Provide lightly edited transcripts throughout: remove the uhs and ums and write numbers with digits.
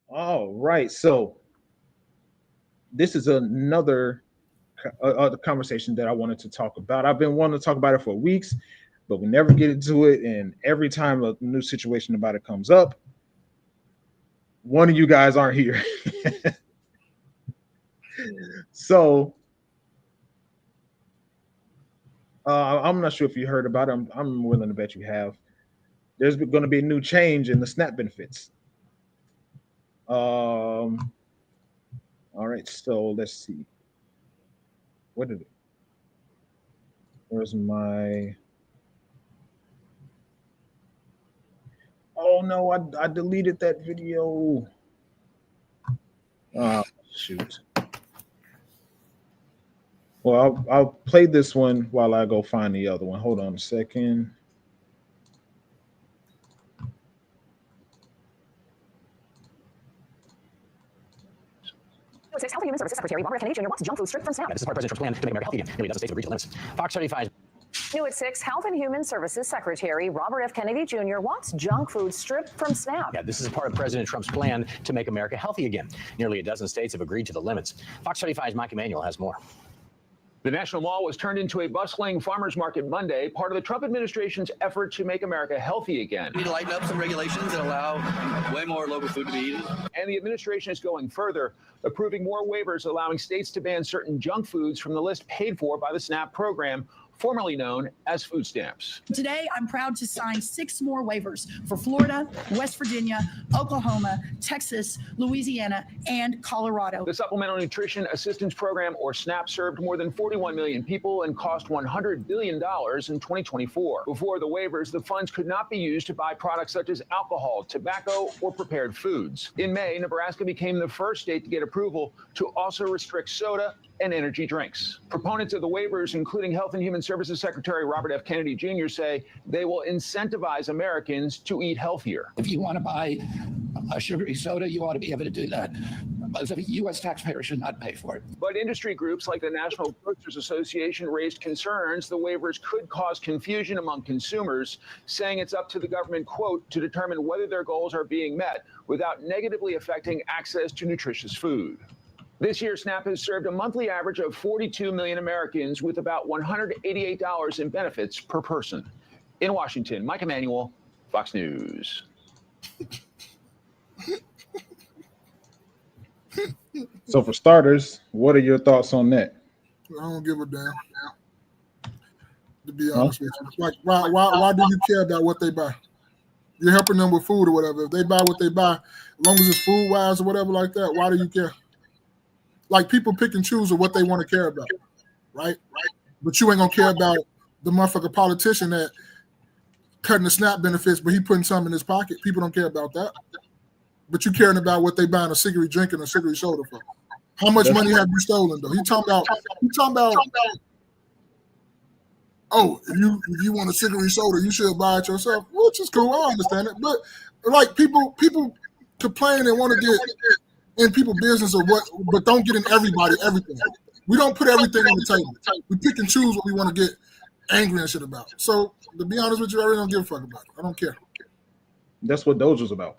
All right. So this is another other conversation that I wanted to talk about. I've been wanting to talk about it for weeks, but we never get into it. And every time a new situation about it comes up, one of you guys aren't here. So I'm not sure if you heard about it. I'm willing to bet you have. There's going to be a new change in the SNAP benefits. All right, so let's see. What did it? Where's my? Oh no, I deleted that video. Shoot. Well, I'll play this one while I go find the other one. Hold on a second. Health and Human Services Secretary Robert F. Kennedy Jr. wants junk food stripped from SNAP. This is part of President's plan to make America healthy again. Nearly a dozen states have agreed to limits. Fox 35. New at 6, Health and Human Services Secretary Robert F. Kennedy Jr. wants junk food stripped from SNAP. Yeah, this is part of President Trump's plan to make America healthy again. Nearly a dozen states have agreed to the limits. Fox 35's Mike Emanuel has more. The National Mall was turned into a bustling farmers market Monday, part of the Trump administration's effort to make America healthy again. We need to lighten up some regulations that allow way more local food to be eaten. And the administration is going further, approving more waivers allowing states to ban certain junk foods from the list paid for by the SNAP program, formerly known as food stamps. Today, I'm proud to sign 6 more waivers for Florida, West Virginia, Oklahoma, Texas, Louisiana, and Colorado. The Supplemental Nutrition Assistance Program, or SNAP, served more than 41 million people and cost $100 billion in 2024. Before the waivers, the funds could not be used to buy products such as alcohol, tobacco, or prepared foods. In May, Nebraska became the first state to get approval to also restrict soda and energy drinks. Proponents of the waivers, including Health and Human Services Secretary Robert F. Kennedy Jr., say they will incentivize Americans to eat healthier. If you want to buy a sugary soda, you ought to be able to do that. But the U.S. taxpayer should not pay for it. But industry groups like the National Grocers Association raised concerns the waivers could cause confusion among consumers, saying it's up to the government, quote, to determine whether their goals are being met without negatively affecting access to nutritious food. This year, SNAP has served a monthly average of 42 million Americans with about $188 in benefits per person. In Washington, Mike Emanuel, Fox News. So for starters, what are your thoughts on that? I don't give a damn. To be honest with you, like why do you care about what they buy? You're helping them with food or whatever. If they buy what they buy, as long as it's food wise or whatever like that, why do you care? Like people pick and choose of what they want to care about, right? But you ain't gonna care about the motherfucker politician that cutting the SNAP benefits, but he putting some in his pocket. People don't care about that. But you caring about what they buying a cigarette drink and a cigarette soda for. How much money have you stolen though? He talking about oh, if you want a cigarette soda, you should buy it yourself, which is cool. I understand it. But like people complain and want to get in people's business or what, but don't get in everything. We don't put everything on the table. We pick and choose what we want to get angry and shit about. So to be honest with you, I really don't give a fuck about it. I don't care. That's what Doge was about.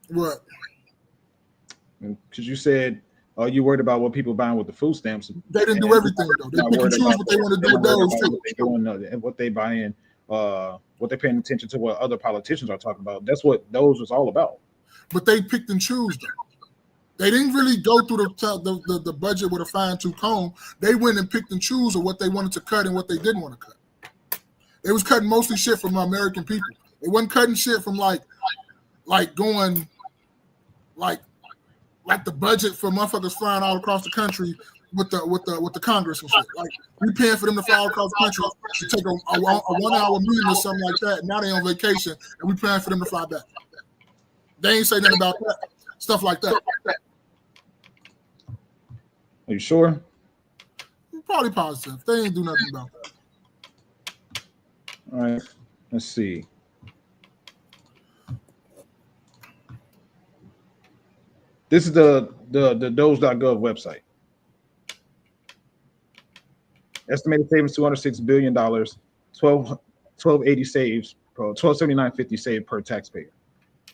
What? Because you said, "Oh, you worried about what people buying with the food stamps?" They didn't do everything though. They pick and choose what they want to do with those too. And what they buying, what they're paying attention to, what other politicians are talking about. That's what Doge was all about. But they picked and chose them. They didn't really go through the budget with a fine-tooth comb. They went and picked and chose of what they wanted to cut and what they didn't want to cut. They was cutting mostly shit from American people. They wasn't cutting shit from like going like the budget for motherfuckers flying all across the country with the Congress and shit. Like we paying for them to fly all across the country to take a 1 hour meeting or something like that. And now they on vacation and we paying for them to fly back. They ain't say nothing about that. Stuff like that. Are you sure? Probably positive. They ain't do nothing about that. All right. Let's see. This is the Doge.gov website. Estimated savings $206 billion, 1280 saves, 1279.50 saved per taxpayer.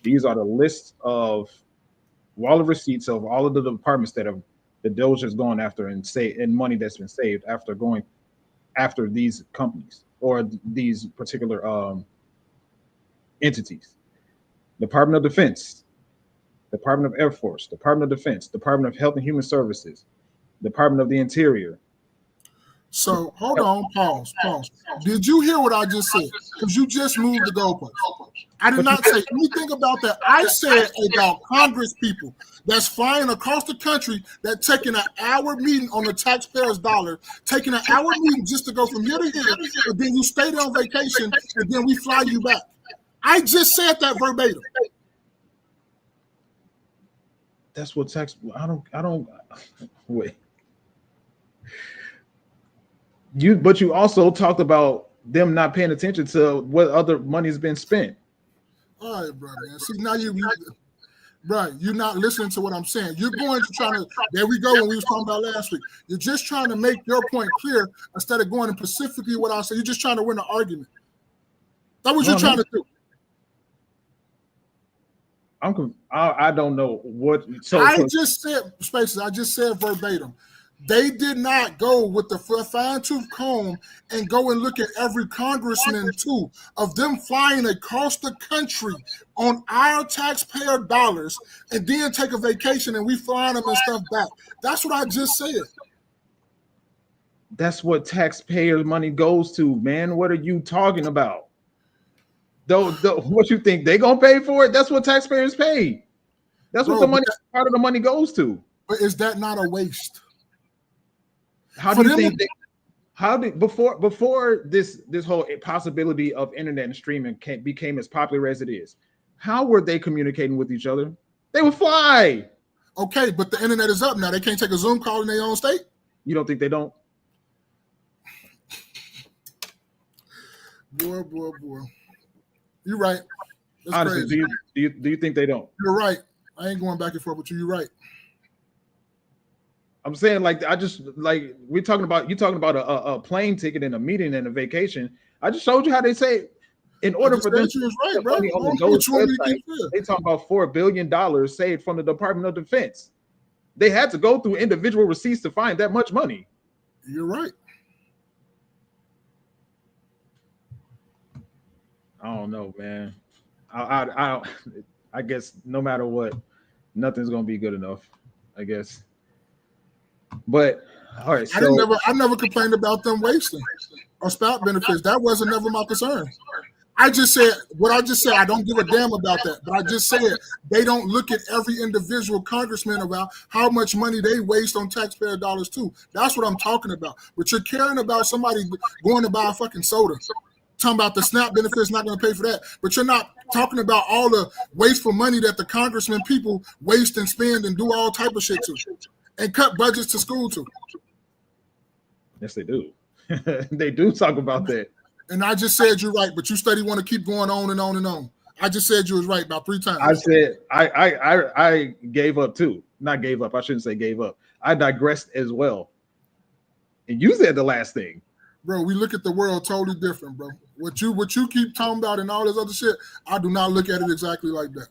These are the lists of all the receipts of all of the departments that have the Doge has gone after and money that's been saved after going after these companies or these particular entities. Department of Defense, Department of Air Force, Department of Defense, Department of Health and Human Services, Department of the Interior. So hold on, pause. Did you hear what I just said? Because you just moved the goalpost. I did not say anything about that. I said about Congress people that's flying across the country that taking an hour meeting on the taxpayers' dollar, taking an hour meeting just to go from here to here, and then you stay there on vacation, and then we fly you back. I just said that verbatim. That's what tax. I don't. Wait. But you also talked about them not paying attention to what other money's been spent. All right, bro, man. See, now you're not listening to what I'm saying. You're going to try to, there we go, when we was talking about last week. You're just trying to make your point clear instead of going to specifically what I said. You're just trying to win an argument. That's what you're trying to do. I don't know what. Just said, Spaces, I just said verbatim. They did not go with the fine-tooth comb and go and look at every congressman, too, of them flying across the country on our taxpayer dollars and then take a vacation and we flying them and stuff back. That's what I just said. That's what taxpayer money goes to, man. What are you talking about? What you think they gonna pay for it? That's what taxpayers pay. That's what part of the money goes to. But is that not a waste? How do you think before this whole possibility of internet and streaming became as popular as it is, how were they communicating with each other? They would fly. Okay, but the internet is up now. They can't take a Zoom call in their own state. You don't think they don't? Boy. You're right. That's honestly, crazy. Do you think they don't? You're right. I ain't going back and forth with you. You're right. I'm saying, like, you talking about a plane ticket and a meeting and a vacation. I just showed you how they say in order for them to right, bro. money on the Doge website, they talk about $4 billion saved from the Department of Defense. They had to go through individual receipts to find that much money. You're right. I don't know, man. I guess no matter what, nothing's gonna be good enough, I guess. But all right, I never complained about them wasting or spout benefits. That wasn't never my concern. I just said what I just said. I don't give a damn about that. But I just said they don't look at every individual congressman about how much money they waste on taxpayer dollars too. That's what I'm talking about. But you're caring about somebody going to buy a fucking soda. Talking about the SNAP benefits, not going to pay for that. But you're not talking about all the wasteful money that the congressmen people waste and spend and do all type of shit to. And cut budgets to school too. Yes, they do. They do talk about that. And I just said you're right, but you steady want to keep going on and on and on. I just said you was right about 3 times. I said I gave up too. Not gave up. I shouldn't say gave up. I digressed as well. And you said the last thing. Bro, we look at the world totally different, bro. What you keep talking about and all this other shit, I do not look at it exactly like that.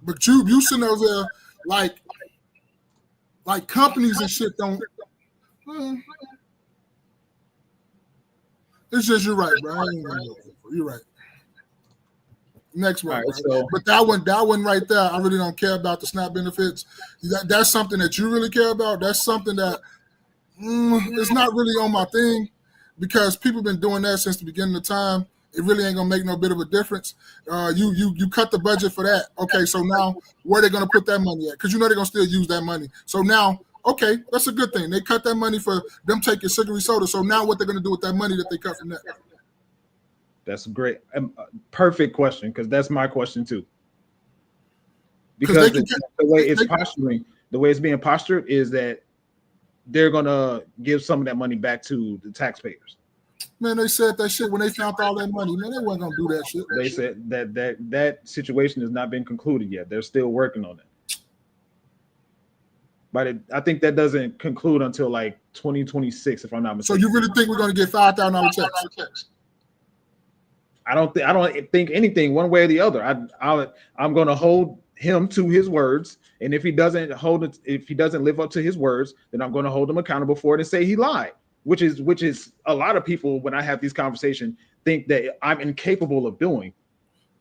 But you sitting over there like companies and shit don't. It's just you're right, bro. You're right. Next one, right, so, but that one right there, I really don't care about the SNAP benefits. That's something that you really care about. That's something that it's not really on my thing because people been doing that since the beginning of time. It really ain't gonna make no bit of a difference. You cut the budget for that. Okay, so now where they gonna put that money at? Because you know they're gonna still use that money. So now, okay, that's a good thing. They cut that money for them taking sugary soda. So now what they're gonna do with that money that they cut from that? That's great. Perfect question, because that's my question too. Because the way it's being postured is that they're gonna give some of that money back to the taxpayers. Man, they said that shit when they found all that money. Man, they wasn't gonna do that shit. They said that situation has not been concluded yet. They're still working on it. But I think that doesn't conclude until like 2026, if I'm not mistaken. So you really think we're gonna get $5,000 checks? I don't think anything one way or the other. I'm gonna hold him to his words, and if he doesn't live up to his words, then I'm going to hold him accountable for it and say he lied. Which is a lot of people, when I have these conversations, think that I'm incapable of doing.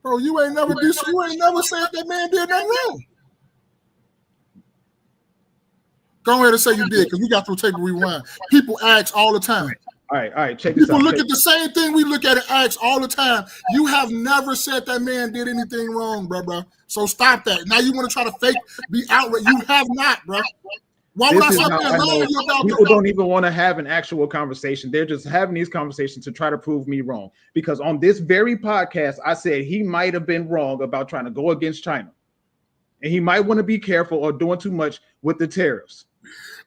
Bro, you ain't never said that man did nothing wrong. Go ahead and say you did, because we got to take a rewind. People ask all the time. All right, check this out. People look at the same thing we look at and ask all the time. You have never said that man did anything wrong, bro. So stop that. Now you want to try to fake, be outraged. You have not, bro. Why would I sit there and lie to you about People don't even want to have an actual conversation. They're just having these conversations to try to prove me wrong. Because on this very podcast, I said he might have been wrong about trying to go against China. And he might want to be careful or doing too much with the tariffs.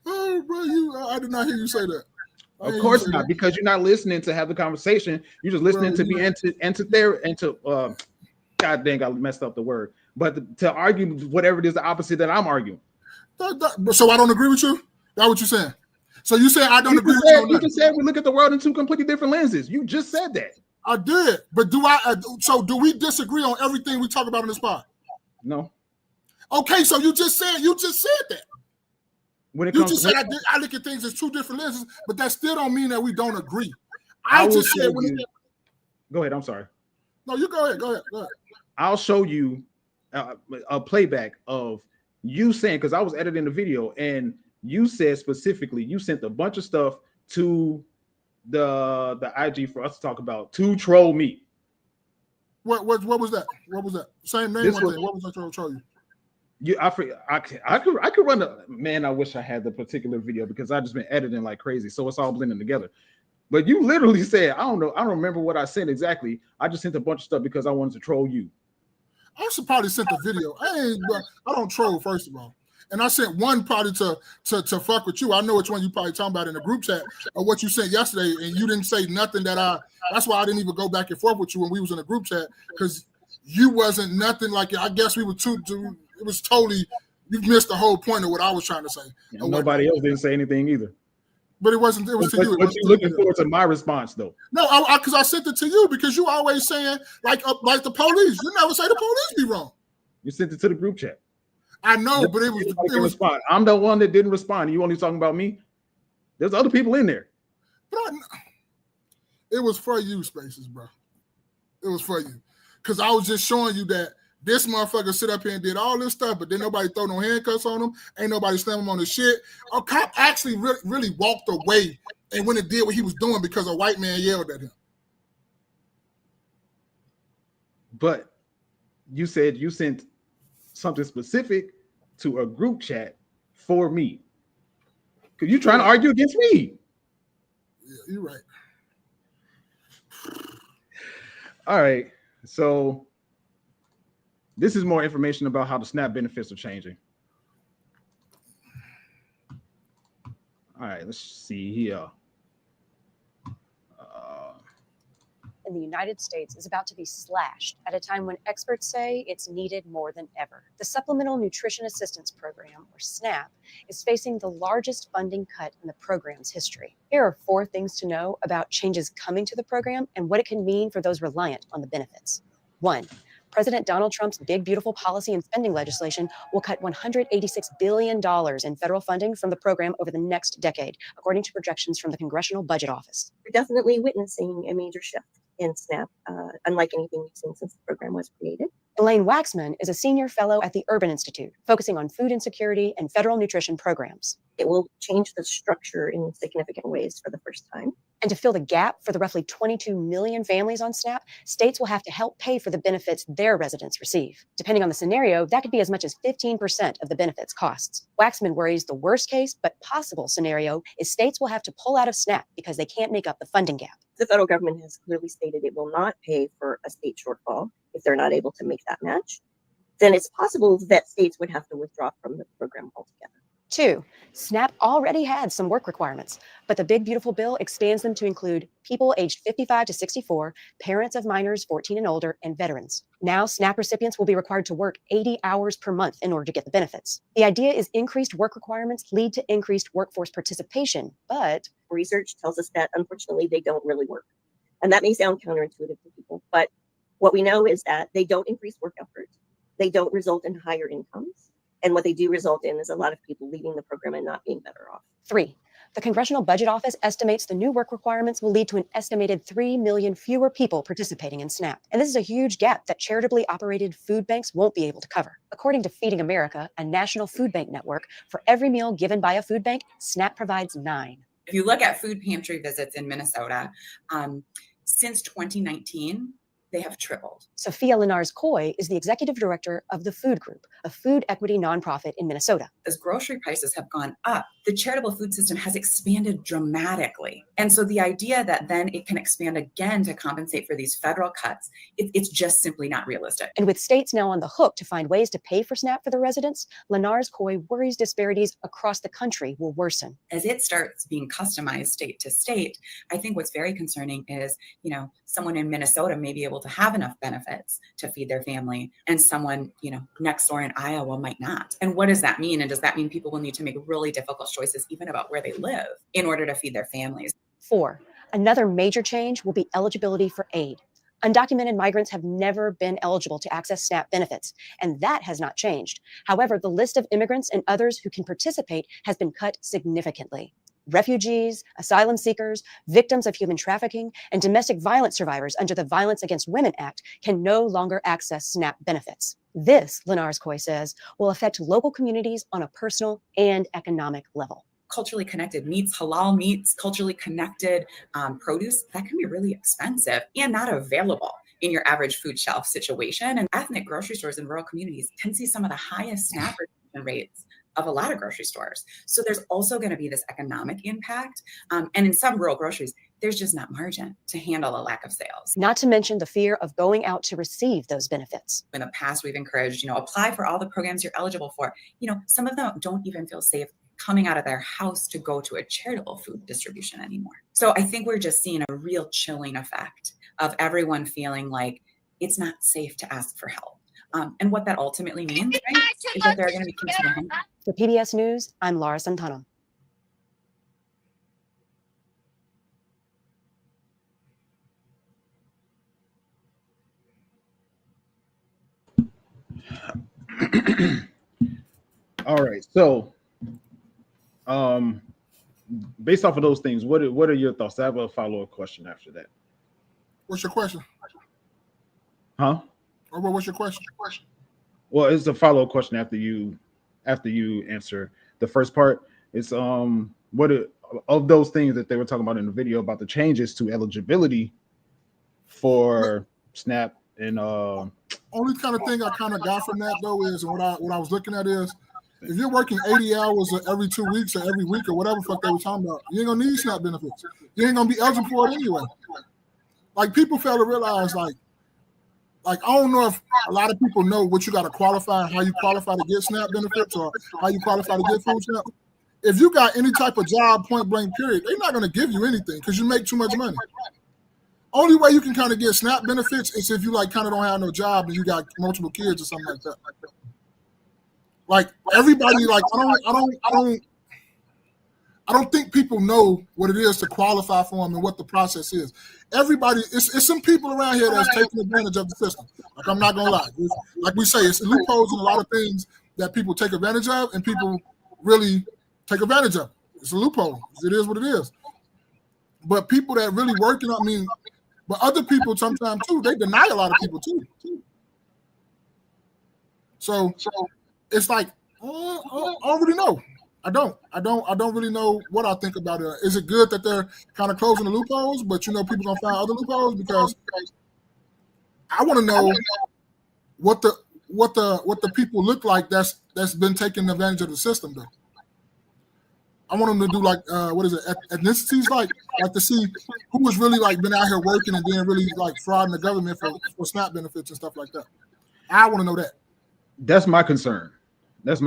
Oh, bro, I did not hear you say that. Of course not, because you're not listening to have the conversation. You're just listening to be God dang, I messed up the word. But to argue whatever it is, the opposite that I'm arguing. So I don't agree with you? That's what you're saying? So you say I don't agree with you? You just said we look at the world in two completely different lenses. You just said that. I did. But do we disagree on everything we talk about in this pod? No. Okay, so you just said that. When it you comes just to said I look at things as two different lenses, but that still don't mean that we don't agree. I just said go ahead. I'm sorry. No, you go ahead. Go ahead. I'll show you a playback of you saying, because I was editing the video, and you said specifically you sent a bunch of stuff to the IG for us to talk about to troll me. What was that? What was that? Same name. What was I trying to troll you? I could run a man. I wish I had the particular video because I just been editing like crazy, so it's all blending together. But you literally said, I don't remember what I sent exactly. I just sent a bunch of stuff because I wanted to troll you. I should probably sent the video. I don't troll, first of all. And I sent one probably to fuck with you. I know which one you probably talking about in the group chat or what you sent yesterday, and you didn't say nothing that's why I didn't even go back and forth with you when we was in the group chat, because you wasn't nothing like it. I guess we were it was totally, you missed the whole point of what I was trying to say. Yeah, nobody else didn't say anything either. But it was to you. But you looking forward to my response though? No, because I sent it to you because you always saying like the police. You never say the police be wrong. You sent it to the group chat. I know, but it was respond. I'm the one that didn't respond. You only talking about me? There's other people in there. But it was for you, Spaces, bro. It was for you. Because I was just showing you that this motherfucker sit up here and did all this stuff, but then nobody throw no handcuffs on him. Ain't nobody slam him on the shit. A cop actually really walked away and went and did what he was doing because a white man yelled at him. But you said you sent something specific to a group chat for me. Because you're trying to argue against me. Yeah, you're right. All right. So this is more information about how the SNAP benefits are changing. All right, let's see here. In the United States is about to be slashed at a time when experts say it's needed more than ever. The Supplemental Nutrition Assistance Program, or SNAP, is facing the largest funding cut in the program's history. Here are 4 things to know about changes coming to the program and what it can mean for those reliant on the benefits. 1. President Donald Trump's big, beautiful policy and spending legislation will cut $186 billion in federal funding from the program over the next decade, according to projections from the Congressional Budget Office. We're definitely witnessing a major shift in SNAP, unlike anything we've seen since the program was created. Elaine Waxman is a senior fellow at the Urban Institute, focusing on food insecurity and federal nutrition programs. It will change the structure in significant ways for the first time. And to fill the gap for the roughly 22 million families on SNAP, states will have to help pay for the benefits their residents receive. Depending on the scenario, that could be as much as 15% of the benefits costs. Waxman worries the worst case, but possible scenario is states will have to pull out of SNAP because they can't make up the funding gap. The federal government has clearly stated it will not pay for a state shortfall if they're not able to make that match. Then it's possible that states would have to withdraw from the program altogether. 2, SNAP already had some work requirements, but the big, beautiful bill expands them to include people aged 55 to 64, parents of minors 14 and older, and veterans. Now, SNAP recipients will be required to work 80 hours per month in order to get the benefits. The idea is increased work requirements lead to increased workforce participation, but research tells us that, unfortunately, they don't really work. And that may sound counterintuitive to people, but what we know is that they don't increase work effort. They don't result in higher incomes. And what they do result in is a lot of people leaving the program and not being better off. 3. The Congressional Budget Office estimates the new work requirements will lead to an estimated 3 million fewer people participating in SNAP. And this is a huge gap that charitably operated food banks won't be able to cover. According to Feeding America, a national food bank network, for every meal given by a food bank, SNAP provides 9. If you look at food pantry visits in Minnesota, since 2019, they have tripled. Sophia Linares-Coy is the executive director of the Food Group, a food equity nonprofit in Minnesota. As grocery prices have gone up, the charitable food system has expanded dramatically. And so the idea that then it can expand again to compensate for these federal cuts, it's just simply not realistic. And with states now on the hook to find ways to pay for SNAP for their residents, Linares-Coy worries disparities across the country will worsen. As it starts being customized state to state, I think what's very concerning is, someone in Minnesota may be able to have enough benefits to feed their family, and someone, next door in Iowa might not. And what does that mean? And does that mean people will need to make really difficult choices even about where they live in order to feed their families? 4. Another major change will be eligibility for aid. Undocumented migrants have never been eligible to access SNAP benefits, and that has not changed. However, the list of immigrants and others who can participate has been cut significantly. Refugees, asylum seekers, victims of human trafficking, and domestic violence survivors under the Violence Against Women Act can no longer access SNAP benefits. This, Linares-Coy says, will affect local communities on a personal and economic level. Culturally connected meats, halal meats, culturally connected produce, that can be really expensive and not available in your average food shelf situation. And ethnic grocery stores in rural communities can see some of the highest SNAP retention rates of a lot of grocery stores. So there's also going to be this economic impact. And in some rural groceries, there's just not margin to handle a lack of sales. Not to mention the fear of going out to receive those benefits. In the past, we've encouraged, apply for all the programs you're eligible for. Some of them don't even feel safe coming out of their house to go to a charitable food distribution anymore. So I think we're just seeing a real chilling effect of everyone feeling like it's not safe to ask for help. And what that ultimately means, right, is that there are going to be kids who are hungry. For PBS News, I'm Laura Santana. All right. So, based off of those things, what are your thoughts? I have a follow-up question after that. What's your question? Huh? Or what's your question? Well, it's a follow-up question after you answer the first part. It's what of those things that they were talking about in the video about the changes to eligibility for SNAP and only kind of thing I kind of got from that though is, and what I was looking at is, if you're working 80 hours every 2 weeks or every week or whatever the fuck they were talking about, you ain't gonna need SNAP benefits. You ain't gonna be eligible for it anyway. Like people fail to realize, like I don't know if a lot of people know what you got to qualify and how you qualify to get SNAP benefits or how you qualify to get food stamp. If you got any type of job, point blank period, they're not going to give you anything because you make too much money. Only way you can kind of get SNAP benefits is if you kind of don't have no job and you got multiple kids or something like that. Like everybody, I don't think people know what it is to qualify for them and what the process is. Everybody, it's some people around here that's taking advantage of the system. Like I'm not gonna lie, like we say, it's loopholes in a lot of things that people take advantage of, and people really take advantage of. It's a loophole. It is what it is. But people that really working, but other people sometimes too, they deny a lot of people too. So it's like I don't really know. I don't really know what I think about it. Is it good that they're kind of closing the loopholes, but people gonna find other loopholes? Because I want to know what the people look like that's been taking advantage of the system though. I want them to do ethnicities like to see who was really been out here working and then really frauding the government for SNAP benefits and stuff like that. I want to know that. That's my concern. Is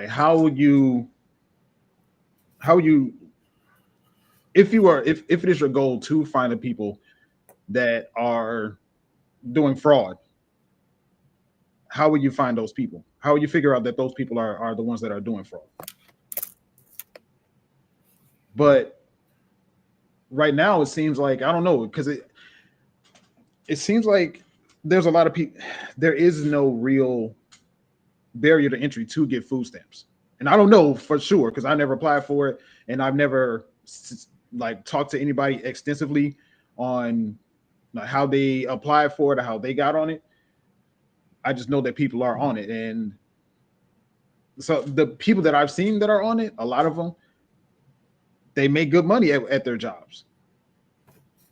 how would you if it is your goal to find the people that are doing fraud, how would you find those people? How would you figure out that those people are the ones that are doing fraud? But right now it seems like, I don't know, because it seems like there's a lot of people. There is no real barrier to entry to get food stamps, and I don't know for sure because I never applied for it, and I've never like talked to anybody extensively on how they applied for it or how they got on it. I just know that people are on it, and so the people that I've seen that are on it, a lot of them, they make good money at their jobs.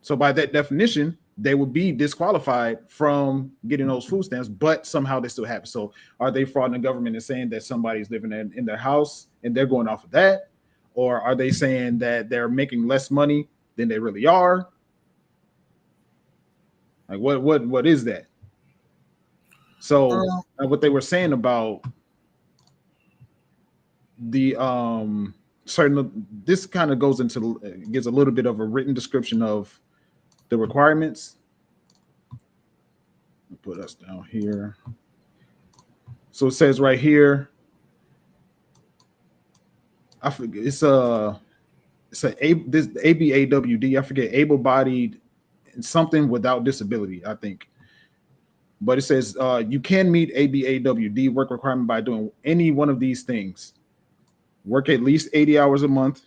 So by that definition, they would be disqualified from getting those food stamps, but somehow they still have it. So are they frauding the government and saying that somebody's living in their house and they're going off of that? Or are they saying that they're making less money than they really are? Like what is that? So what they were saying about the certain, this kind of goes into, gives a little bit of a written description of the requirements. Put us down here. So it says right here, I forget, it's this ABAWD, I forget, able-bodied and something without disability, I think. But it says you can meet ABAWD work requirement by doing any one of these things. Work at least 80 hours a month.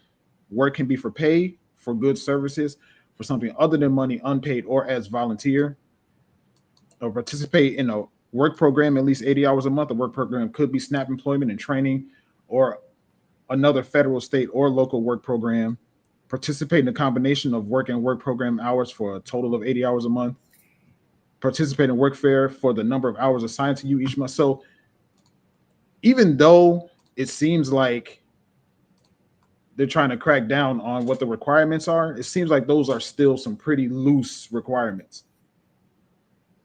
Work can be for pay, for goods, services, for something other than money, unpaid, or as volunteer. Or participate in a work program at least 80 hours a month. A work program could be SNAP employment and training or another federal, state, or local work program. Participate in a combination of work and work program hours for a total of 80 hours a month. Participate in work fair for the number of hours assigned to you each month. So even though it seems like they're trying to crack down on what the requirements are, it seems like those are still some pretty loose requirements.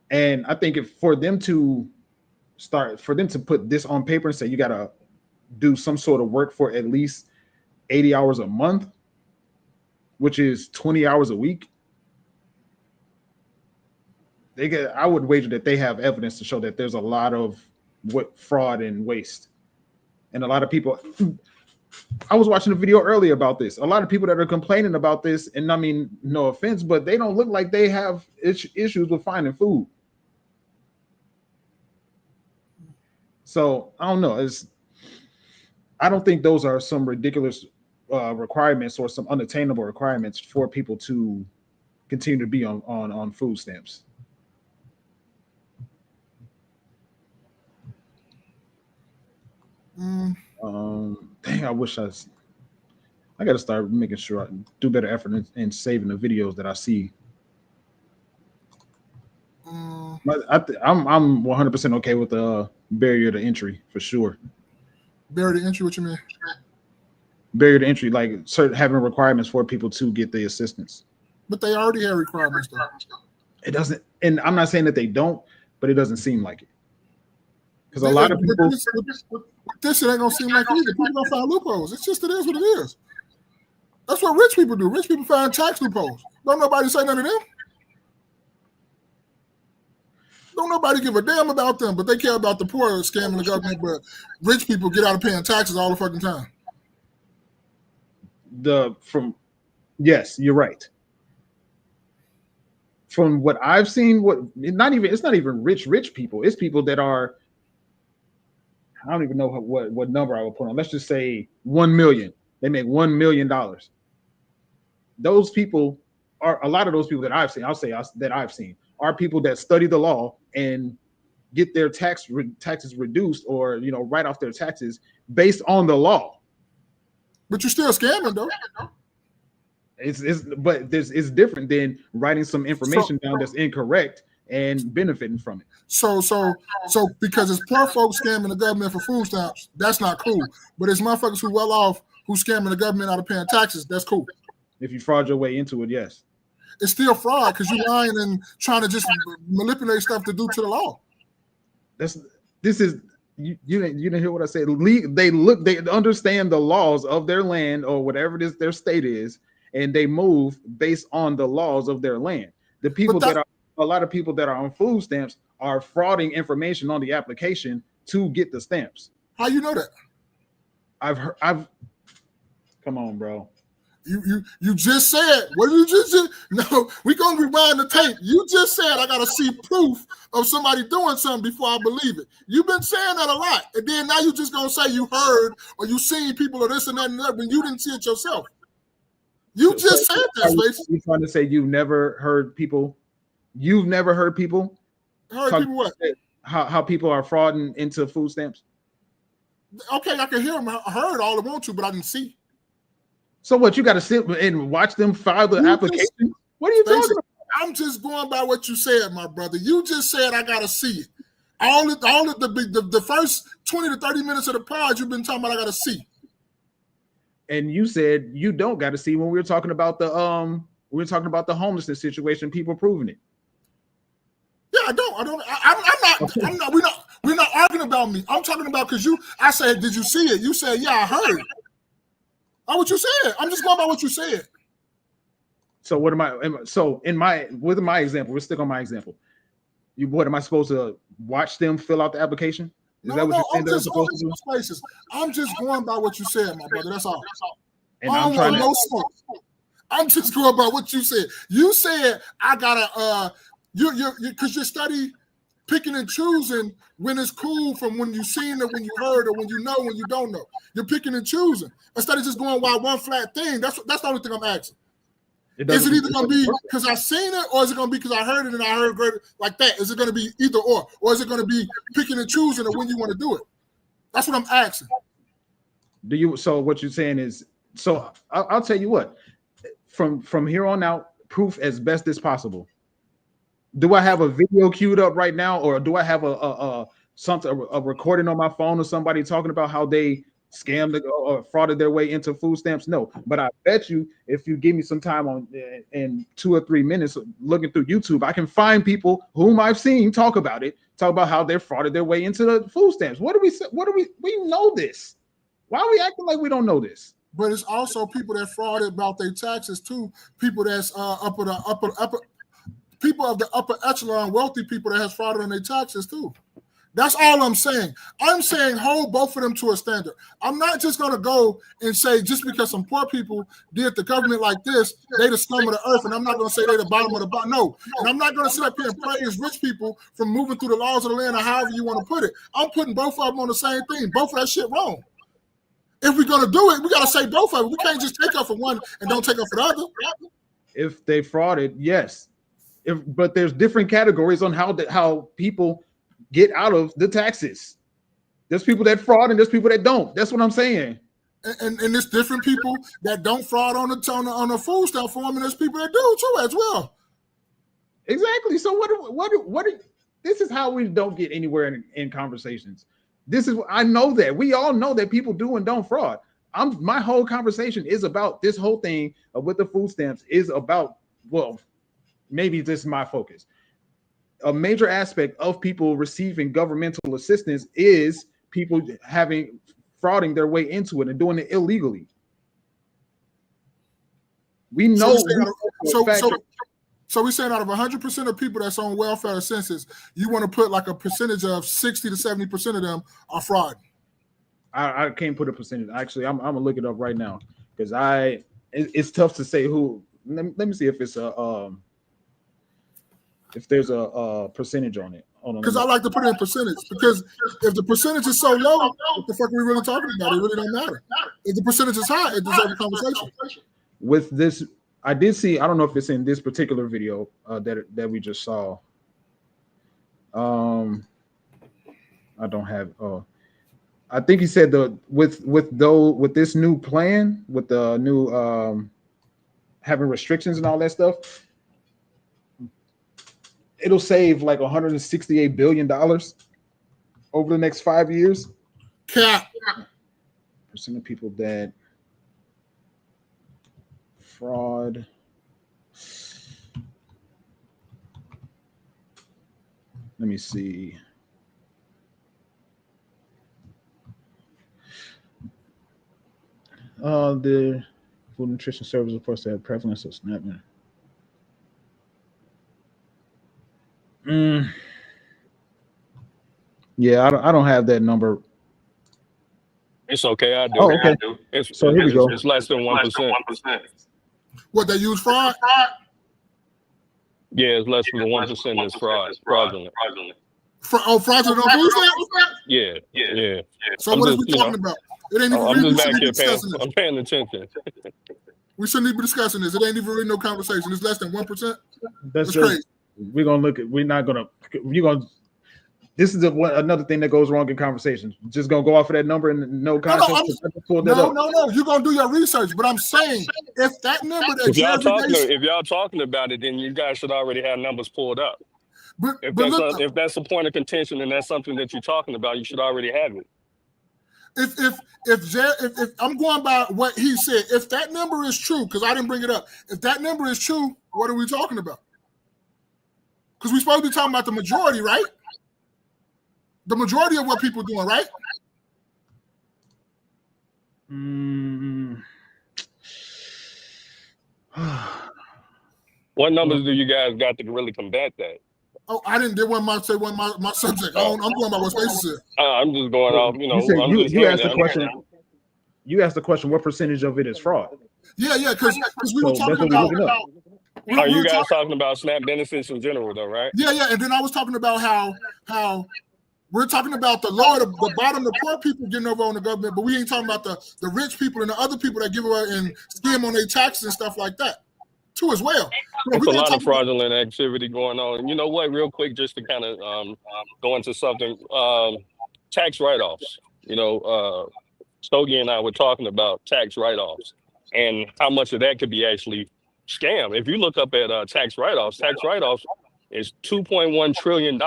And I think for them to put this on paper and say you got to do some sort of work for at least 80 hours a month, which is 20 hours a week, I would wager that they have evidence to show that there's a lot of fraud and waste. And a lot of people, I was watching a video earlier about this. A lot of people that are complaining about this, and I mean, no offense, but they don't look like they have issues with finding food. So I don't know. I don't think those are some ridiculous requirements or some unattainable requirements for people to continue to be on food stamps. Dang, I wish I got to start making sure I do better effort in saving the videos that I see. I'm 100% okay with the barrier to entry for sure. Barrier to entry, what you mean? Barrier to entry, like having requirements for people to get the assistance. But they already have requirements though. It doesn't, and I'm not saying that they don't, but it doesn't seem like it. Because a lot of people, this shit ain't gonna seem like it either. People gonna find loopholes. It's just, it is what it is. That's what rich people do. Rich people find tax loopholes. Don't nobody say none of them. Don't nobody give a damn about them, but they care about the poor scamming the government. But rich people get out of paying taxes all the fucking time. Yes, you're right. From what I've seen, it's not even rich people. It's people that are, I don't even know what number I would put on. Let's just say 1 million. They make $1 million. Those people are, a lot of those people that I've seen, that I've seen are people that study the law and get their taxes reduced, or write off their taxes based on the law. But you're still scamming though. It's different than writing some information down that's incorrect and benefiting from it. So because it's poor folks scamming the government for food stamps, that's not cool. But it's motherfuckers who well off who scamming the government out of paying taxes, that's cool. If you fraud your way into it, yes. It's still fraud because you're lying and trying to just manipulate stuff to do to the law. You didn't hear what I said. They understand the laws of their land or whatever it is their state is, and they move based on the laws of their land. A lot of people that are on food stamps are frauding information on the application to get the stamps. How you know that? I've come on, bro. You just said, what did you just say? No, we're gonna rewind the tape. You just said I gotta see proof of somebody doing something before I believe it. You've been saying that a lot. And then now you just gonna say you heard or you seen people or this and that and that when you didn't see it yourself. You just said that, Space. You're trying to say you've never heard people Heard people what? How people are frauding into food stamps? Okay, I can hear them. I heard all I want to, but I didn't see. So what? You got to sit and watch them file the application? What are you talking about? I'm just going by what you said, my brother. You just said I got to see it. All of the first 20 to 30 minutes of the pod, you've been talking about I got to see. And you said you don't got to see when we were talking about the homelessness situation. People proving it. Yeah, I don't. I'm not. We're not arguing about me. I'm talking about because I said, did you see it? You said, yeah, I heard. That's what you said. I'm just going by what you said. So what am I? With my example, we're stick on my example. What am I supposed to watch them fill out the application? Is that what you're saying they're supposed to do? I'm just going by what you said, my brother. That's all. And I don't want no smoke. I'm just going by what you said. You said I gotta because you study picking and choosing when it's cool from when you seen it, when you heard, or when you know, when you don't know. You're picking and choosing instead of just going by one flat thing. That's the only thing I'm asking. Is it either going to be because I seen it, or is it going to be because I heard it and I heard great like that? Is it going to be either or is it going to be picking and choosing or when you want to do it? That's what I'm asking. So what you're saying is, so I'll tell you what, from here on out, proof as best as possible. Do I have a video queued up right now, or do I have a recording on my phone of somebody talking about how they scammed or frauded their way into food stamps? No, but I bet you if you give me some time in 2 or 3 minutes looking through YouTube, I can find people whom I've seen talk about how they frauded their way into the food stamps. We know this. Why are we acting like we don't know this? But it's also people that frauded about their taxes too. People that's people of the upper echelon, wealthy people that has frauded on their taxes too. That's all I'm saying. I'm saying hold both of them to a standard. I'm not just going to go and say just because some poor people did the government like this, they the scum of the earth, and I'm not going to say they the bottom of the bottom. No, and I'm not going to sit up here and praise rich people for moving through the laws of the land or however you want to put it. I'm putting both of them on the same thing. Both of that shit wrong. If we're going to do it, we got to say both of them. We can't just take up for one and don't take up for the other. If they frauded, yes. But there's different categories on how people get out of the taxes. There's people that fraud and there's people that don't. That's what I'm saying. And there's different people that don't fraud on the food stamp form, and there's people that do too as well. Exactly. So what? This is how we don't get anywhere in conversations. I know that we all know that people do and don't fraud. My whole conversation is about this whole thing with the food stamps is about, well, maybe this is my focus. A major aspect of people receiving governmental assistance is people frauding their way into it and doing it illegally. We know. So we're saying out of 100% of people that's on welfare census, you want to put like a percentage of 60 to 70% of them are fraud. I can't put a percentage. Actually, I'm gonna look it up right now because it's tough to say who. Let me see if it's if there's a percentage on it. Because I like to put it in percentage, because if the percentage is so low, what the fuck are we really talking about? It really don't matter. If the percentage is high, it deserves a conversation. With this, I did see, I don't know if it's in this particular video that we just saw. I don't have I think he said with this new plan, with the new having restrictions and all that stuff, it'll save like $168 billion over the next 5 years. Cap. Percent of people that fraud. Let me see. The Food Nutrition Service reports that prevalence of snapping. Yeah, I don't have that number. It's okay. I do. Oh, okay. It's, So here we go. It's less than 1%. What, they use fraud? Yeah, it's less than 1% is fraudulent. Fraudulent on food stamps? Yeah. So what are we talking about? It ain't even I'm really, just back here discussing this. I'm paying attention. We shouldn't even be discussing this. It ain't even really no conversation. It's less than 1%. That's crazy. We're gonna look at. We're not gonna. You're gonna. This is another thing that goes wrong in conversations. Just gonna go off of that number and no context. No. You're gonna do your research. But I'm saying, if that number that if y'all talking about it, then you guys should already have numbers pulled up. If that's a point of contention and that's something that you're talking about, you should already have it. If I'm going by what he said, if that number is true, because I didn't bring it up, if that number is true, what are we talking about? Because we're supposed to be talking about the majority, right? The majority of what people are doing, right? What numbers do you guys got to really combat that? Oh, I didn't. They weren't my subject. I'm going by what Spaces said. I'm just going off. You asked the question. You asked the question. What percentage of it is fraud? Yeah. Because we were talking about. Are you guys talking about SNAP benefits in general, though, right? Yeah. And then I was talking about how we're talking about the lower, the bottom, the poor people getting over on the government, but we ain't talking about the rich people and the other people that give away and skim on their taxes and stuff like that, too, as well. There's a lot of fraudulent activity going on. And you know what? Real quick, just to kind of go into something, tax write-offs. Stogie and I were talking about tax write-offs and how much of that could be actually scam. If you look up at tax write-offs is $2.1 trillion.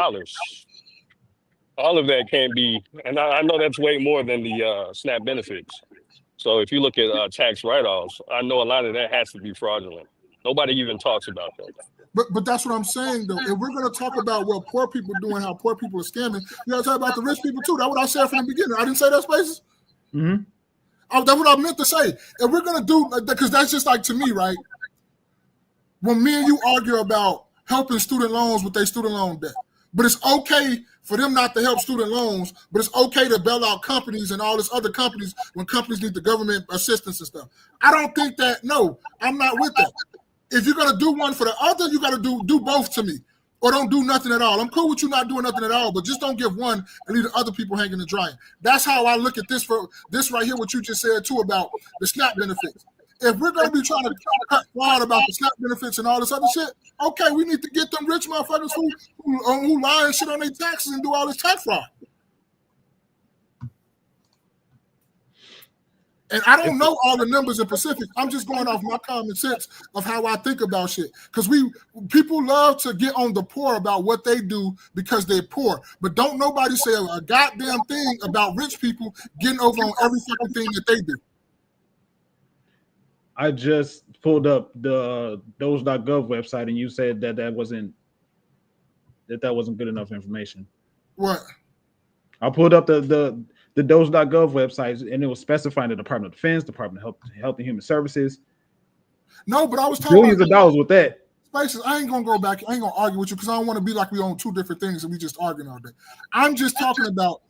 All of that can't be, and I know that's way more than the SNAP benefits. So if you look at tax write-offs, I know a lot of that has to be fraudulent. Nobody even talks about that. But that's what I'm saying, though. If we're going to talk about what poor people are doing, how poor people are scamming, you got to talk about the rich people, too. That's what I said from the beginning. I didn't say that, Spaces? Mm-hmm. That's what I meant to say. If we're going to do, because that's just like, to me, right? When me and you argue about helping student loans with their student loan debt, but it's okay for them not to help student loans, but it's okay to bail out companies and all this other companies when companies need the government assistance and stuff. I don't think that, no, I'm not with that. If you're going to do one for the other, you got to do both to me, or don't do nothing at all. I'm cool with you not doing nothing at all, but just don't give one and leave the other people hanging and drying. That's how I look at this for this right here, what you just said too about the SNAP benefits. If we're going to be trying to cut fraud about the SNAP benefits and all this other shit, okay, we need to get them rich motherfuckers who lie and shit on their taxes and do all this tax fraud. And I don't know all the numbers in Pacific. I'm just going off my common sense of how I think about shit. Because people love to get on the poor about what they do because they're poor. But don't nobody say a goddamn thing about rich people getting over on every fucking thing that they do. I just pulled up the Doge.gov website, and you said that wasn't good enough information. What? I pulled up the Doge.gov website, and it was specifying the Department of Defense, Department of Health and Human Services. No, but I was talking billions of dollars with that. Spaces, I ain't gonna go back. I ain't gonna argue with you because I don't want to be like we own two different things and we just arguing all day. I'm just talking about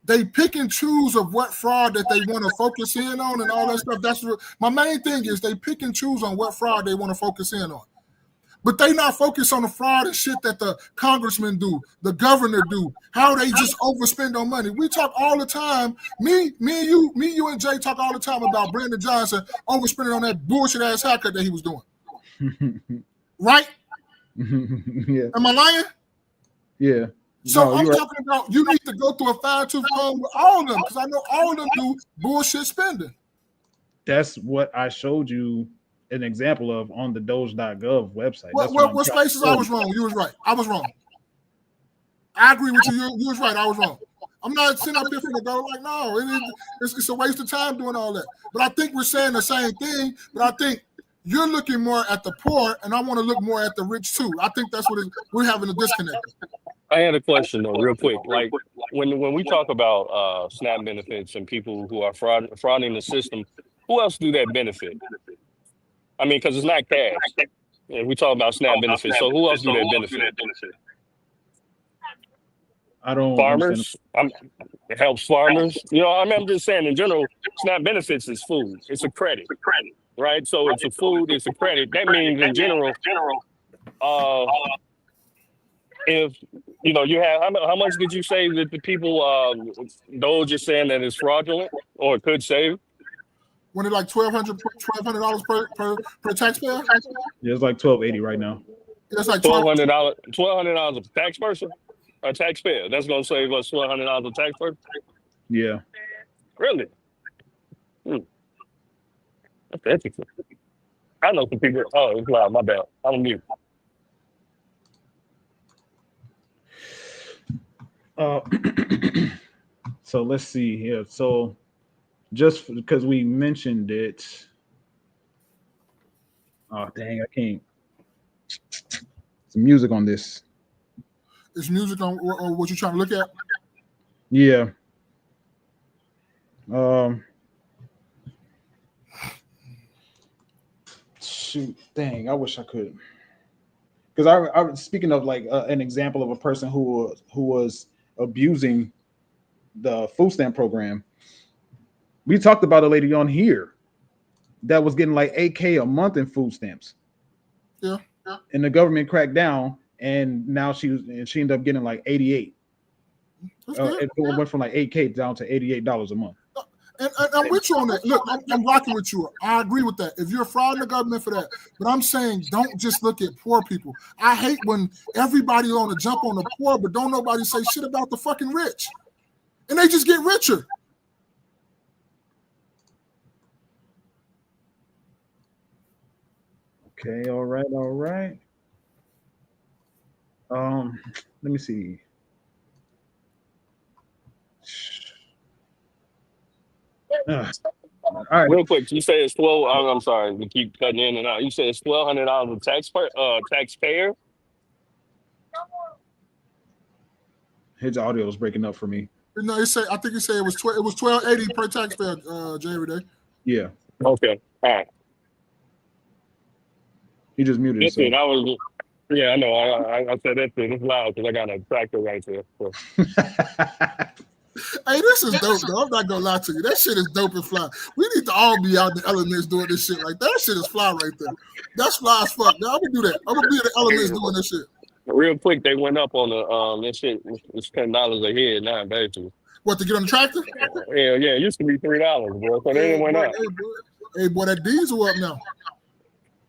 they pick and choose of what fraud that they want to focus in on and all that stuff. That's my main thing is they pick and choose on what fraud they want to focus in on. But they not focused on the fraud and shit that the congressmen do, the governor do, how they just overspend on money. We talk all the time. Me, you, and Jay talk all the time about Brandon Johnson overspending on that bullshit ass haircut that he was doing. Right? Yeah. Am I lying? Yeah. So no, I'm talking about you need to go through a fine-tooth comb with all of them because I know all of them do bullshit spending. That's what I showed you an example of on the Doge.gov website. What Spaces? I was wrong. You was right. I was wrong. I agree with you. You was right. I was wrong. I'm not sitting up here for the go like, no, it's a waste of time doing all that. But I think we're saying the same thing. But I think you're looking more at the poor, and I want to look more at the rich too. I think that's what we're having a disconnect. I had a question though, real quick. Like when we talk about SNAP benefits and people who are frauding the system, who else do that benefit? I mean, because it's not cash. And we talk about SNAP benefits, so who else do that benefit? I don't. Farmers. It helps farmers. You know, I mean, I'm just saying in general, SNAP benefits is food. It's a credit, right? So it's a food, it's a credit. That means in general, uh, if you know you have how much did you say that the people those just saying that it's fraudulent or it could save? When it like $1,200 per taxpayer? Yeah, it's like $1,280 right now. It's like $1,200 a tax person, a taxpayer. That's gonna save us $1,200 a tax person. Yeah. Really? That's interesting. I know some people. Oh, it's loud. My bad. I'm mute. So let's see here. So just because we mentioned it, oh dang, I can't. Some music on this. Is music on or what you're trying to look at? Yeah. Shoot, dang, I wish I could. Because I was speaking of like an example of a person who was abusing the food stamp program. We talked about a lady on here that was getting like $8K a month in food stamps. Yeah. And the government cracked down, and now she ended up getting like 88. It went from like 8K down to $88 a month. And I'm with you on that. Look, I'm rocking with you. I agree with that. If you're frauding the government for that, but I'm saying don't just look at poor people. I hate when everybody's on the jump on the poor, but don't nobody say shit about the fucking rich, and they just get richer. Okay, all right. Let me see. All right. Real quick, you say it's 12. I'm sorry, we keep cutting in and out. You say it's $1,200 a taxpayer. His audio is breaking up for me. No, I think you said it was $1,280 per taxpayer, Jay, every day. Yeah. Okay. All right. He just muted That's himself. it. I was. Yeah, I know. I said that's it. It's loud because I got a tractor right there. So. Hey, this is dope, though. I'm not gonna lie to you. That shit is dope and fly. We need to all be out in the elements doing this shit. Like that shit is fly right there. That's fly as fuck. Now I'm gonna do that. I'm gonna be in the elements doing this shit. Real quick, they went up on the that shit. It's $10 a head now, basically. What, to get on the tractor? Yeah. It used to be $3, bro. So they went up. Hey, boy, that diesel up now.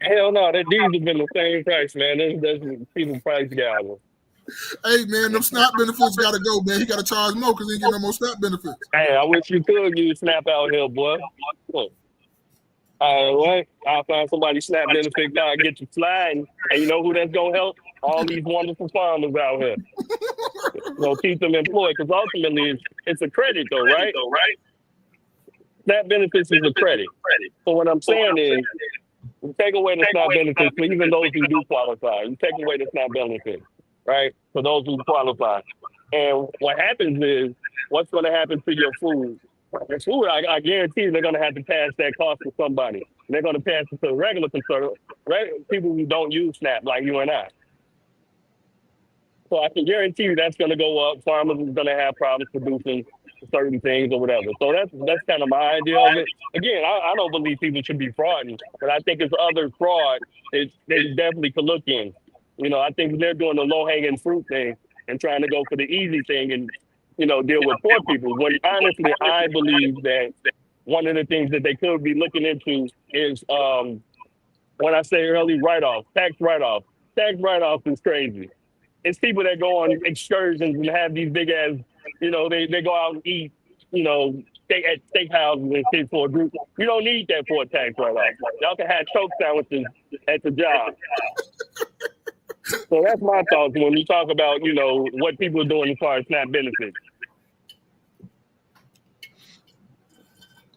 Hell no, that diesel been the same price, man. That's people price gouging. Hey, man, them SNAP benefits gotta go, man. He gotta charge more because he ain't get no more SNAP benefits. Hey, I wish you could use SNAP out here, boy. Look. What? I'll find somebody SNAP benefit guy, get you flying, and you know who that's gonna help? All these wonderful farmers out here. Keep them employed because ultimately it's a credit, though, right? SNAP benefits is a credit. So what I'm saying is, you take away the SNAP benefits for even those who do qualify. You take away the SNAP benefits, right? For those who qualify. And what happens is, what's going to happen to your food? Your food, I guarantee they're going to have to pass that cost to somebody. And they're going to pass it to regular consumer, people who don't use SNAP like you and I. So I can guarantee you that's going to go up. Farmers are going to have problems producing certain things or whatever. So that's kind of my idea of it. Again, I don't believe people should be frauding, but I think it's other fraud that they definitely could look in. I think they're doing the low-hanging fruit thing and trying to go for the easy thing and, deal with poor people. When honestly, I believe that one of the things that they could be looking into is when I say early write-off, tax write-off. Tax write-off is crazy. It's people that go on excursions and have these big ass, they go out and eat, at steakhouses and shit for a group. You don't need that for a tax write-off. Y'all can have choke sandwiches at the job. So that's my thoughts when you talk about, what people are doing as far as SNAP benefits.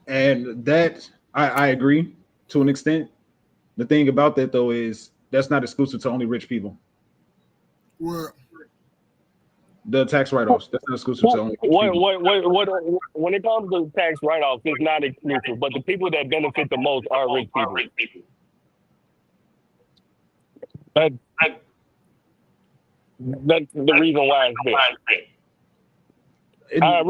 And that, I agree to an extent. The thing about that, though, is that's not exclusive to only rich people. What? The tax write-offs, that's not exclusive to only rich people. When it comes to tax write-offs, it's not exclusive, but the people that benefit the most are rich people. That's the reason why it's there. I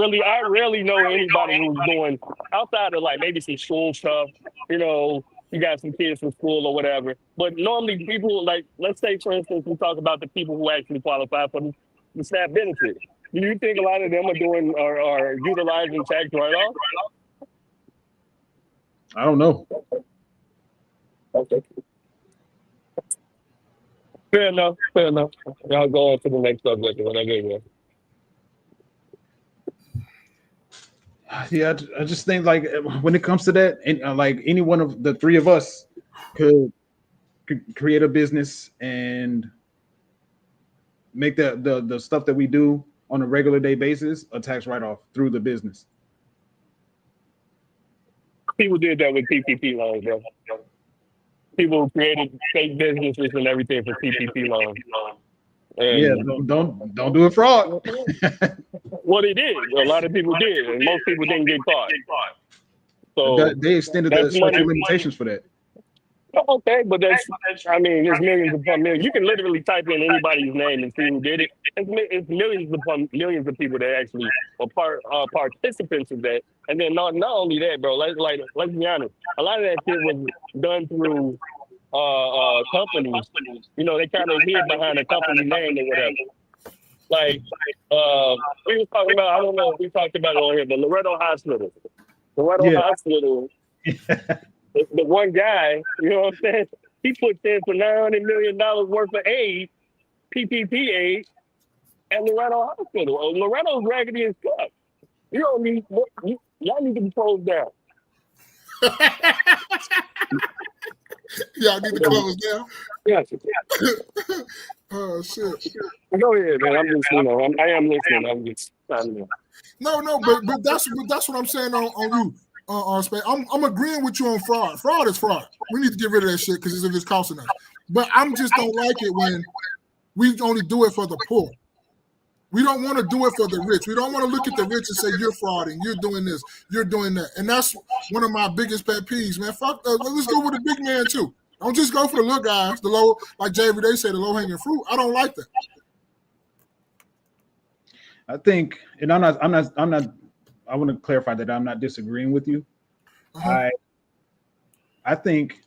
rarely know anybody who's doing outside of like maybe some school stuff. You know, you got some kids from school or whatever. But normally people like, let's say for instance, we talk about the people who actually qualify for the SNAP benefit. Do you think a lot of them are doing or are utilizing tax write-off? I don't know. Okay. Fair enough. Y'all go on to the next subject whenever you're Yeah, I just think like when it comes to that, and like any one of the three of us could create a business and make the stuff that we do on a regular day basis a tax write-off through the business. People did that with PPP loans, bro. People created fake businesses and everything for PPP loans. And yeah, don't do it fraud. Well, they did. A lot of people did, and most people didn't get caught. So they extended the statute of limitations for that. Okay, but that's, I mean, there's millions upon millions. You can literally type in anybody's name and see who did it. It's millions upon millions of people that actually are participants of that. And then not only that, bro, let's be honest. A lot of that shit was done through companies. You know, they kind of hid behind a company name or whatever. Like, we was talking about, I don't know if we talked about it on here, but Loretto Hospital. Hospital. The one guy, you know what I'm saying? He puts in for $900 million worth of aid, PPP aid, at Loretto Hospital. Loretto's raggedy as fuck. You don't need, y'all need to be closed down. Y'all need to close down. Yes. Oh shit. Go ahead, man. I'm just, I am listening. I'm just trying to. No, but that's what I'm saying on you. I'm agreeing with you on fraud. Fraud is fraud. We need to get rid of that shit because it's costing us. But I'm just don't like it when we only do it for the poor. We don't want to do it for the rich. We don't want to look at the rich and say you're frauding, you're doing this, you're doing that. And that's one of my biggest pet peeves, man. Fuck, let's go with the big man too. Don't just go for the little guys, the low, like JV, they say, the low hanging fruit. I don't like that. I think, and I'm not. I want to clarify that I'm not disagreeing with you. I think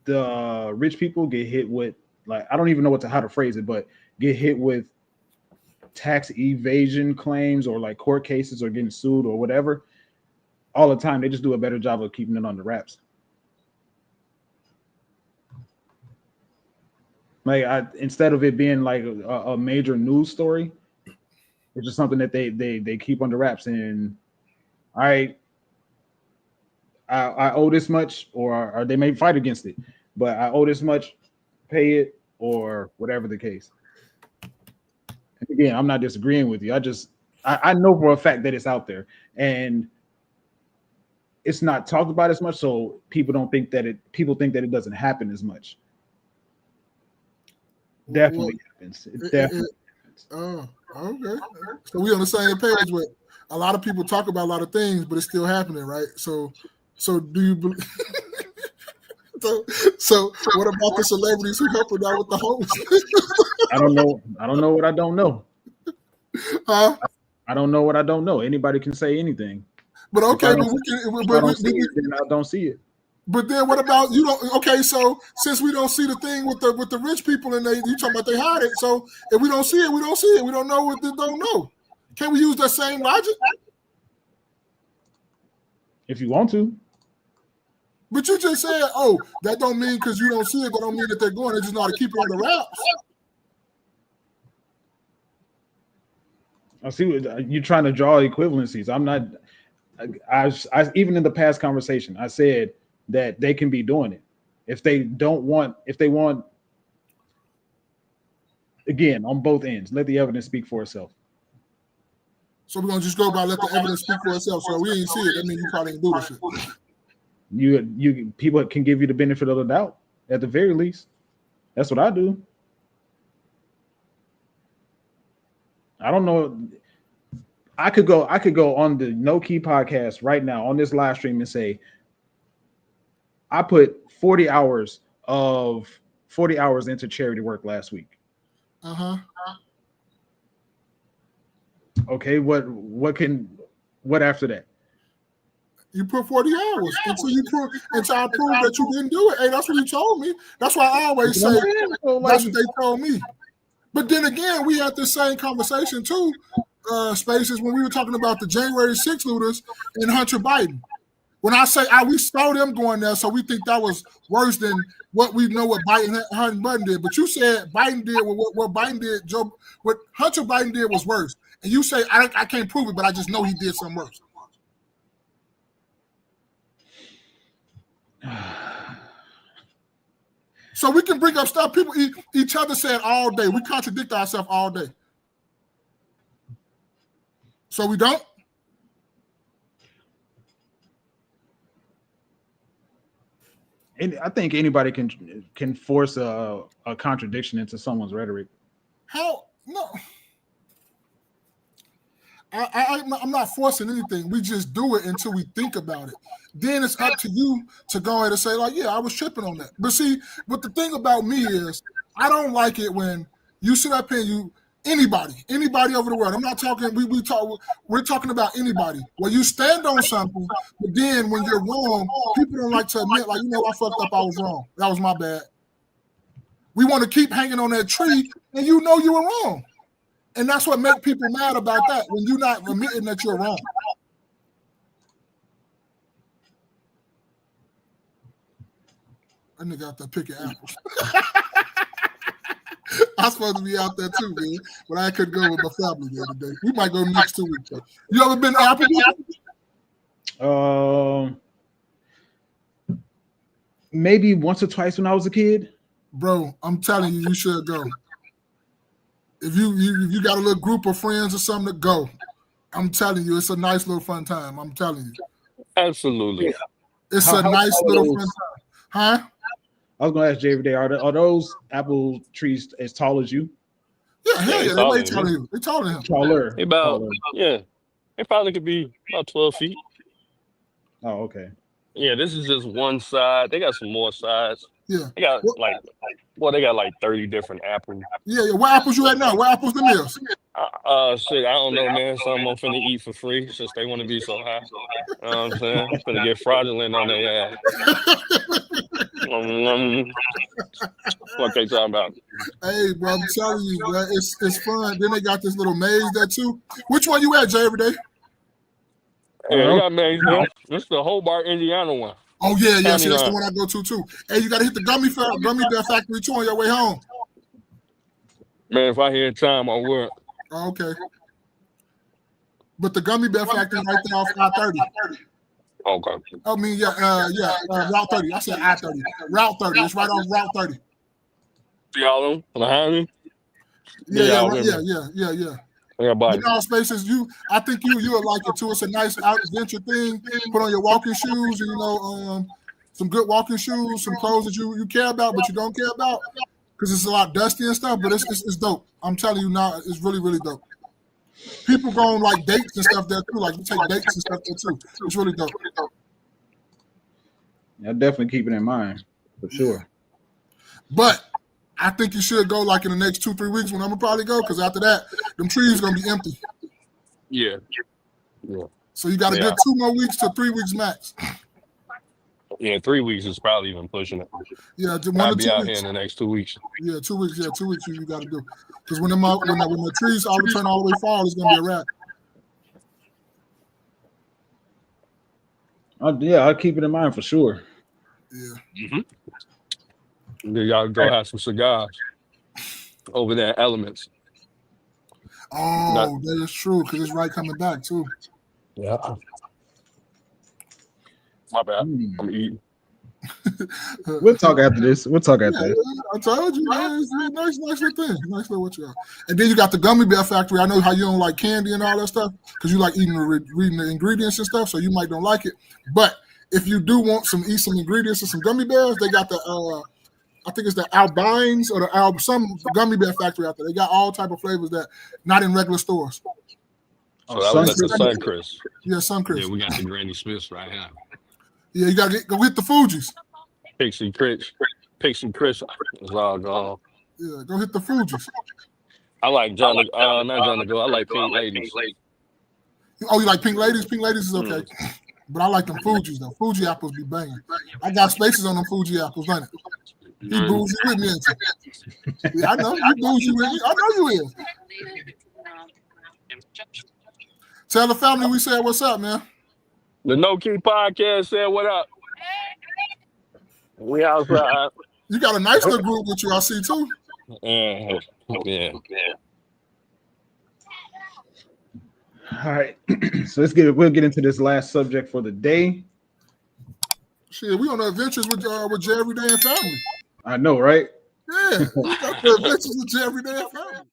the rich people get hit with, like, I don't even know how to phrase it, but get hit with tax evasion claims or like court cases or getting sued or whatever all the time. They just do a better job of keeping it under wraps. Like, instead of it being like a major news story, it's just something that they keep under wraps. And I owe this much, or they may fight against it, but I owe this much, pay it, or whatever the case. And again, I'm not disagreeing with you. I know for a fact that it's out there, and it's not talked about as much, so people think that it doesn't happen as much. Definitely happens. It definitely happens. Oh, okay. So we on the same page with a lot of people talk about a lot of things, but it's still happening, right? So do you believe? So what about the celebrities who help out with the homeless? I don't know. I don't know what I don't know. Huh? I don't know what I don't know. Anybody can say anything. But okay, but I don't see it. But then what about you don't? Okay, so since we don't see the thing with the rich people and you talking about they hide it, so if we don't see it, we don't see it. We don't know what they don't know. Can we use that same logic? If you want to. But you just said, oh, that don't mean because you don't see it, that don't mean that they're going. They just know how to keep it on the wraps. I see what you're trying to draw equivalencies. I'm not. I even in the past conversation, I said that they can be doing it if they want, again, on both ends. Let the evidence speak for itself. So we're gonna just go by let the evidence speak for itself. So we ain't see it. That means you probably didn't do this shit. You people can give you the benefit of the doubt at the very least. That's what I do. I don't know. I could go on the No Key podcast right now on this live stream and say I put 40 hours into charity work last week. Okay, what after that? You put 40 hours until I prove that you didn't do it. Hey, that's what you told me. That's why I always say that's what they told me. But then again, we had this same conversation too, Spaces, when we were talking about the January 6th looters and Hunter Biden. When I say we saw them going there, so we think that was worse than what we know what Hunter Biden did. But you said Biden did what Biden did, what Hunter Biden did was worse. And you say I can't prove it, but I just know he did something worse. So we can bring up stuff people each other said all day. We contradict ourselves all day. So we don't? And I think anybody can force a contradiction into someone's rhetoric. How? No. I'm not forcing anything. We just do it until we think about it. Then it's up to you to go ahead and say, like, yeah, I was tripping on that. But see, but the thing about me is I don't like it when you sit up here, anybody over the world. I'm not talking, we're talking about anybody. Where you stand on something, but then when you're wrong, people don't like to admit, like, I fucked up, I was wrong. That was my bad. We want to keep hanging on that tree, and you know you were wrong. And that's what makes people mad about that, when you're not admitting that you're wrong. That nigga out there picking apples. I'm supposed to be out there too, man. But I couldn't go with my family the other day. We might go next 2 weeks. Though. You ever been to Applebee's? Maybe once or twice when I was a kid. Bro, I'm telling you, you should go. If you got a little group of friends or something, to go. I'm telling you, it's a nice little fun time. I'm telling you. Absolutely. It's a nice little fun time. Huh? I was going to ask Jay every day, are those apple trees as tall as you? Yeah, they're way taller than you. They're taller than him. Taller. It probably could be about 12 feet. Oh, okay. Yeah, this is just one side. They got some more sides. Yeah. They got they got like 30 different apples. Yeah. What apples you at now? What apples them is? Shit, I don't know, man. Some I'm finna eat for free since they want to be so high. You know what I'm saying? I'm finna get fraudulent on their ass. What they talking about? Hey, bro, I'm telling you, bro, it's fun. Then they got this little maze there too. Which one you at, Jay, every day? Yeah, they got maze there. It's the Hobart, Indiana one. Oh yeah, that's the one I go to too. Hey, you gotta hit the gummy bear factory too on your way home. Man, if I hear time, I will. Oh, okay. But the gummy bear factory right there off I-30. Okay. I mean, Route 30. I said I-30. Route 30. It's right off Route 30. See all them behind me? Yeah. Everybody. Spaces, I think you would like it too. It's a nice adventure thing. Put on your walking shoes, and some good walking shoes, some clothes that you care about, but you don't care about, because it's a lot dusty and stuff. But it's dope. I'm telling you now, it's really, really dope. People go on like dates and stuff there too. Like you take dates and stuff there too. It's really dope. Yeah, definitely keep it in mind for sure. But I think you should go like in the next 2-3 weeks when I'm gonna probably go, because after that, them trees gonna be empty. Yeah. So you got a good 2 more weeks to 3 weeks max. Yeah, 3 weeks is probably even pushing it. Yeah, I'll be out here in the next 2 weeks. Yeah, 2 weeks. Yeah, 2 weeks you got to do. Because when the trees all turn all the way fall, it's gonna be a wrap. I'll keep it in mind for sure. Yeah. Mm-hmm. Then y'all go have some cigars over there at Elements. Oh, that is true, because it's right coming back too. Yeah. My bad. I'm eating. We'll talk after this. I told you, man. It's a nice little thing. Nice little what you are. And then you got the gummy bear factory. I know how you don't like candy and all that stuff, because you like reading the ingredients and stuff, so you might don't like it. But if you do want eat some ingredients and some gummy bears, they got the I think it's the Albines or some gummy bear factory out there. They got all type of flavors that not in regular stores. So that was at the Suncrest. Yeah, Suncrest. Yeah, we got the Granny Smiths right here. Yeah, you gotta go hit the Fuji's. Pixie Chris is all gone. Yeah, go hit the Fuji's. I like John. Not John to go. I like Pink Ladies. Oh, you like Pink Ladies? Pink Ladies is okay. But I like them Fuji's though. Fuji apples be banging. I got spaces on them Fuji apples, honey. He bougie with me. Yeah, I know. You bougie with me. I know you is. Tell the family we said what's up, man. The No Key Podcast said what up. We outside. You got a nice little group with you, I see too. Yeah. All right. So we'll get into this last subject for the day. Shit, we on the adventures with Jerry Day and family. I know, right? Yeah, we got the adventures with Jerry Day and family.